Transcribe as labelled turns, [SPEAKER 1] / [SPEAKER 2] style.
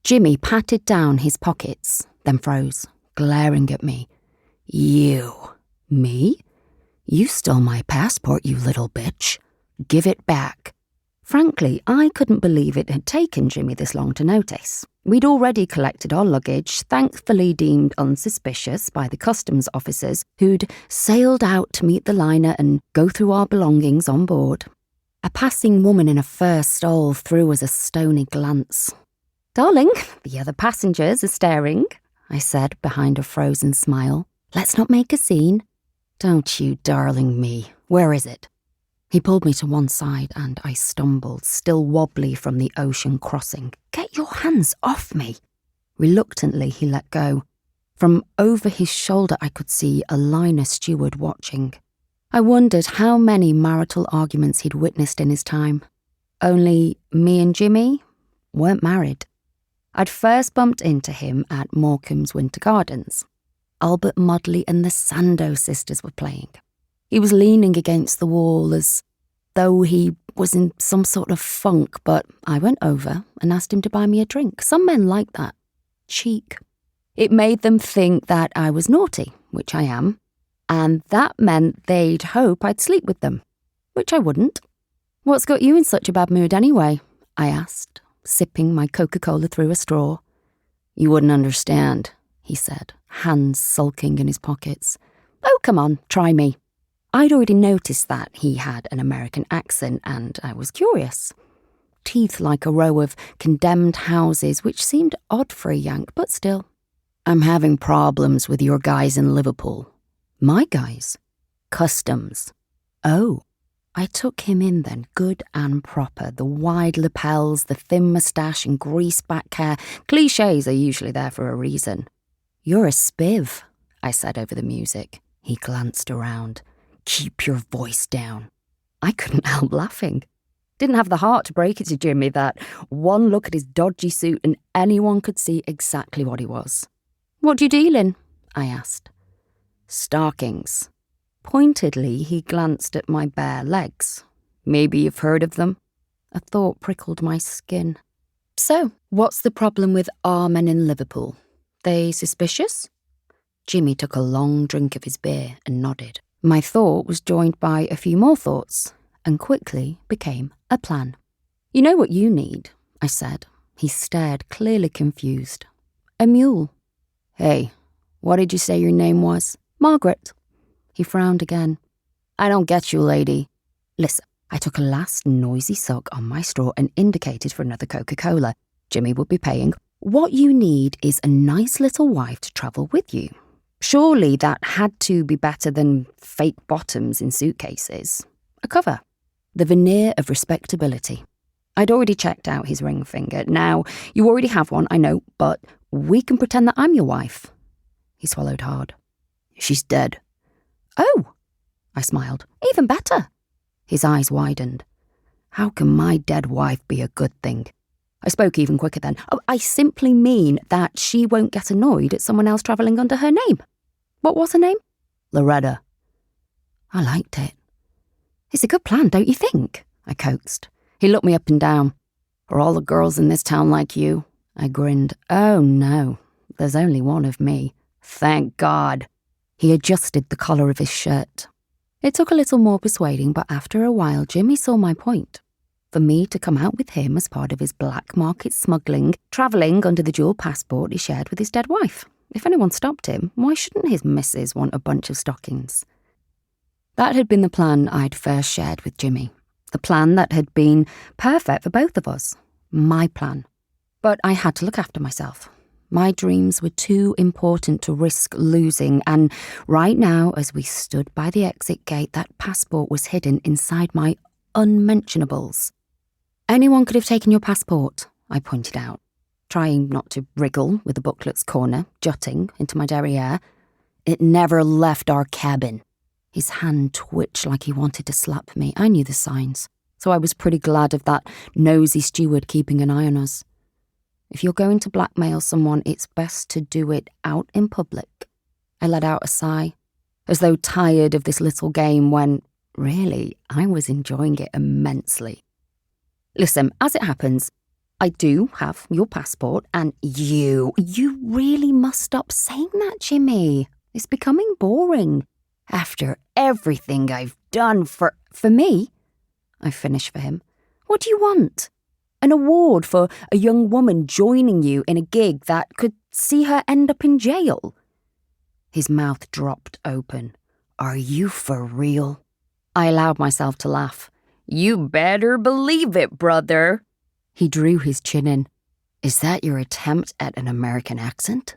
[SPEAKER 1] Jimmy patted down his pockets, then froze, glaring at me. You. Me? You stole my passport, you little bitch. Give it back. Frankly, I couldn't believe it had taken Jimmy this long to notice. We'd already collected our luggage, thankfully deemed unsuspicious by the customs officers who'd sailed out to meet the liner and go through our belongings on board. A passing woman in a fur stole threw us a stony glance. "Darling, the other passengers are staring," I said behind a frozen smile. "Let's not make a scene." "Don't you darling me. Where is it?" He pulled me to one side and I stumbled, still wobbly from the ocean crossing. "Get your hands off me." Reluctantly, he let go. From over his shoulder, I could see a liner steward watching. I wondered how many marital arguments he'd witnessed in his time. Only me and Jimmy weren't married. I'd first bumped into him at Morecambe's Winter Gardens. Albert Mudley and the Sandow sisters were playing. He was leaning against the wall as though he was in some sort of funk, but I went over and asked him to buy me a drink. Some men like that. Cheek. It made them think that I was naughty, which I am, and that meant they'd hope I'd sleep with them, which I wouldn't. "What's got you in such a bad mood anyway?" I asked, sipping my Coca-Cola through a straw. "You wouldn't understand," he said, hands sulking in his pockets. "Oh, come on, try me." I'd already noticed that he had an American accent and I was curious. Teeth like a row of condemned houses, which seemed odd for a Yank, but still. "I'm having problems with your guys in Liverpool." "My guys?" "Customs." "Oh." I took him in then, good and proper. The wide lapels, the thin moustache and greased back hair. Clichés are usually there for a reason. "You're a spiv," I said over the music. He glanced around. "Keep your voice down." I couldn't help laughing. Didn't have the heart to break it to Jimmy that one look at his dodgy suit and anyone could see exactly what he was. "What do you deal in?" I asked. "Stockings." Pointedly, he glanced at my bare legs. "Maybe you've heard of them?" A thought prickled my skin. "So, what's the problem with our men in Liverpool? They suspicious?" Jimmy took a long drink of his beer and nodded. My thought was joined by a few more thoughts, and quickly became a plan. "You know what you need," I said. He stared, clearly confused. "A mule." "Hey, what did you say your name was?" "Margaret." He frowned again. "I don't get you, lady." "Listen." I took a last noisy suck on my straw and indicated for another Coca-Cola. Jimmy would be paying. "What you need is a nice little wife to travel with you. Surely that had to be better than fake bottoms in suitcases. A cover. The veneer of respectability." I'd already checked out his ring finger. "Now, you already have one, I know, but we can pretend that I'm your wife." He swallowed hard. "She's dead." "Oh," I smiled. "Even better." His eyes widened. "How can my dead wife be a good thing?" I spoke even quicker then. "Oh, I simply mean that she won't get annoyed at someone else travelling under her name." "What was her name?" "Loretta." I liked it. "It's a good plan, don't you think?" I coaxed. He looked me up and down. "Are all the girls in this town like you?" I grinned. "Oh no, there's only one of me. Thank God." He adjusted the collar of his shirt. It took a little more persuading, but after a while Jimmy saw my point. For me to come out with him as part of his black market smuggling, travelling under the dual passport he shared with his dead wife. If anyone stopped him, why shouldn't his missus want a bunch of stockings? That had been the plan I'd first shared with Jimmy. The plan that had been perfect for both of us. My plan. But I had to look after myself. My dreams were too important to risk losing, and right now, as we stood by the exit gate, that passport was hidden inside my unmentionables. "Anyone could have taken your passport," I pointed out, trying not to wriggle with the booklet's corner jutting into my derriere. "It never left our cabin." His hand twitched like he wanted to slap me. I knew the signs, so I was pretty glad of that nosy steward keeping an eye on us. If you're going to blackmail someone, it's best to do it out in public. I let out a sigh, as though tired of this little game when, really, I was enjoying it immensely. "Listen, as it happens, I do have your passport, and you really must stop saying that, Jimmy. It's becoming boring. After everything I've done for me, I finish for him. What do you want? An award for a young woman joining you in a gig that could see her end up in jail? His mouth dropped open. Are you for real? I allowed myself to laugh. You better believe it, brother. He drew his chin in. Is that your attempt at an American accent?